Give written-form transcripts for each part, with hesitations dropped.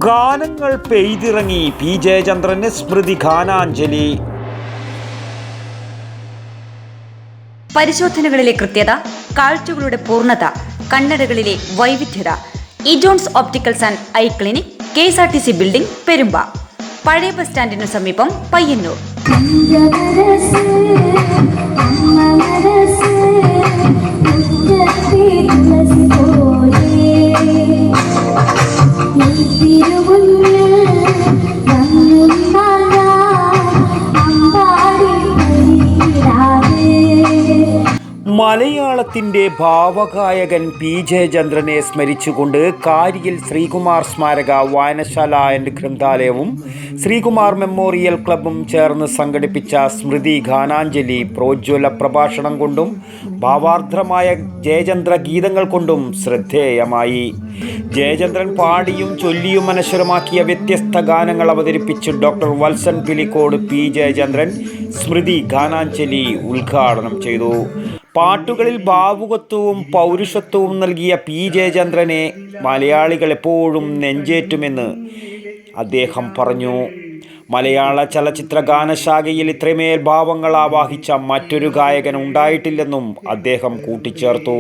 ഗാനങ്ങൾ പെയ്തിറങ്ങി പി ജയചന്ദ്രന് സ്മൃതി ഗാനാഞ്ജലി. പരിശോധനകളിലെ കൃത്യത, കാഴ്ചകളുടെ പൂർണ്ണത, കണ്ണടകളിലെ വൈവിധ്യത. E Jones opticals and eye clinic, KSRTC building, പെരുമ്പ. പഴയ ബസ് സ്റ്റാൻഡിനു സമീപം, പയ്യന്നൂർ. മലയാളത്തിൻ്റെ ഭാവഗായകൻ പി ജയചന്ദ്രനെ സ്മരിച്ചുകൊണ്ട് കാരിയിൽ ശ്രീകുമാർ സ്മാരക വായനശാല ആൻഡ് ഗ്രന്ഥാലയവും ശ്രീകുമാർ മെമ്മോറിയൽ ക്ലബ്ബും ചേർന്ന് സംഘടിപ്പിച്ച സ്മൃതി ഗാനാഞ്ജലി പ്രോജ്വല പ്രഭാഷണം കൊണ്ടും ഭാവാർദ്രമായ ജയചന്ദ്ര ഗീതങ്ങൾ കൊണ്ടും ശ്രദ്ധേയമായി. ജയചന്ദ്രൻ പാടിയും ചൊല്ലിയും അനശ്വരമാക്കിയ വ്യത്യസ്ത ഗാനങ്ങൾ അവതരിപ്പിച്ച് ഡോക്ടർ വത്സൻ പിലിക്കോട് പി ജയചന്ദ്രൻ സ്മൃതി ഗാനാഞ്ജലി ഉദ്ഘാടനം ചെയ്തു. പാട്ടുകളിൽ ഭാവുകത്വവും പൗരുഷത്വവും നൽകിയ പി ജയചന്ദ്രനെ മലയാളികൾ എപ്പോഴും നെഞ്ചേറ്റുമെന്ന് അദ്ദേഹം പറഞ്ഞു. മലയാള ചലച്ചിത്ര ഗാനശാഖയിൽ ഇത്രമേൽ ഭാവങ്ങൾ ആവാഹിച്ച മറ്റൊരു ഗായകൻ ഉണ്ടായിട്ടില്ലെന്നും അദ്ദേഹം കൂട്ടിച്ചേർത്തു.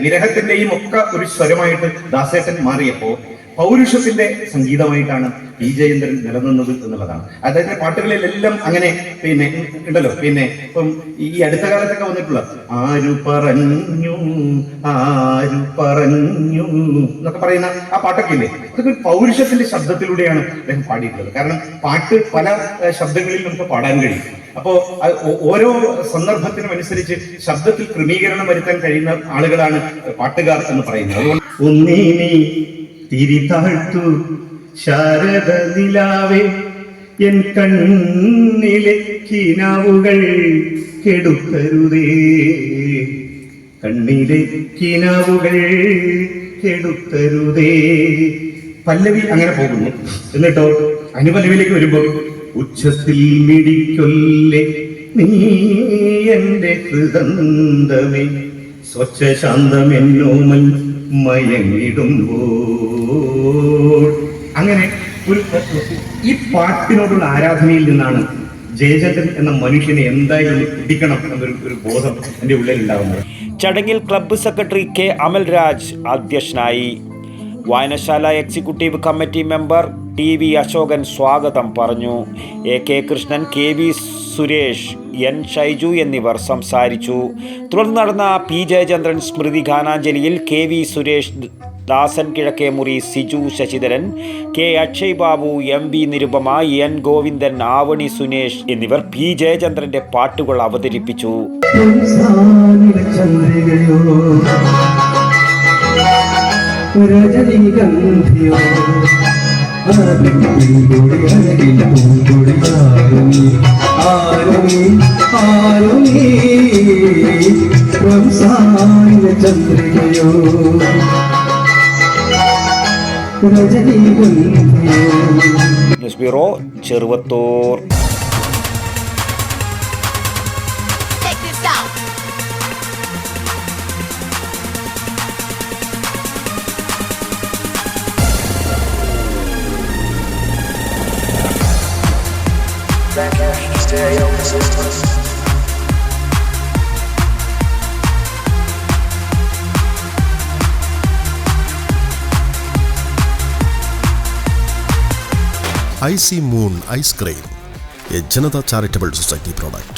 വിരഹത്തിന്റെയും ഒക്കെ ഒരു സ്വരമായിട്ട് ദാസേട്ടൻ മാറിയപ്പോൾ പൗരുഷത്തിന്റെ സംഗീതമായിട്ടാണ് പി ജയചന്ദ്രൻ നിലനിന്നത് എന്നുള്ളതാണ്. അദ്ദേഹത്തിന്റെ പാട്ടുകളിലെല്ലാം അങ്ങനെ ഉണ്ടല്ലോ. ഇപ്പം ഈ അടുത്ത കാലത്തൊക്കെ വന്നിട്ടുള്ള ആരു പറഞ്ഞു എന്നൊക്കെ പറയുന്ന ആ പാട്ടൊക്കെ ഇല്ലേ, അതൊക്കെ പൗരുഷത്തിന്റെ ശബ്ദത്തിലൂടെയാണ് അദ്ദേഹം പാടിയിട്ടുള്ളത്. കാരണം പാട്ട് പല ശബ്ദങ്ങളിൽ നമുക്ക് പാടാൻ കഴിയും. അപ്പോ ഓരോ സന്ദർഭത്തിനും അനുസരിച്ച് ശബ്ദത്തിൽ ക്രമീകരണം വരുത്താൻ കഴിയുന്ന ആളുകളാണ് പാട്ടുകാർ എന്ന് പറയുന്നത്. അതുകൊണ്ട് ഒന്നീ തിരിതാഴ്ത്തു ശാരദ നിലാവേ എൻ കണ്ണിലെ കിനാവുകൾ കെടുക്കരുതേ, കണ്ണിലെ കിനാവുകൾ കെടുക്കരുതേ. പല്ലവി അങ്ങനെ പോകുന്നു. എന്നിട്ടോ അനുപല്ലവിയിലേക്ക് വരുമ്പോൾ ഉച്ചത്തിൽ മിടിക്കൊല്ലേ നീ എന്റെ ഹൃദന്തമേ, സ്വച്ഛശാന്തമെന്നോമൽ മയങ്ങിടുമ്പോൾ. അങ്ങനെ ഒരു ഈ പാട്ടിനോടുള്ള ആരാധനയിൽ നിന്നാണ് ജയചന്ദ്രൻ എന്ന മനുഷ്യനെ എന്തായാലും പിടിക്കണം എന്നൊരു ബോധം എൻ്റെ ഉള്ളിൽ ഉണ്ടാകുന്നത്. ചടങ്ങിൽ ക്ലബ്ബ് സെക്രട്ടറി കെ അമൽരാജ് അധ്യക്ഷനായി. വായനശാല executive committee member TV Ashokan സ്വാഗതം പറഞ്ഞു. AK Krishnan, KV Suresh, N Shaiju എന്നിവർ സംസാരിച്ചു. തുടർന്ന് നടന്ന പി ജയചന്ദ്രൻ സ്മൃതി ഗാനാഞ്ജലിയിൽ KV സുരേഷ്, ദാസൻ കിഴക്കേമുറി, സിജു ശശിധരൻ, K അക്ഷയ് ബാബു, MB നിരുപമ, N ഗോവിന്ദൻ, ആവണി സുനേഷ് എന്നിവർ പി ജയചന്ദ്രന്റെ പാട്ടുകൾ അവതരിപ്പിച്ചു. News bureau, Cheruvathur. IC Moon Ice Cream, a Janata Charitable Society product.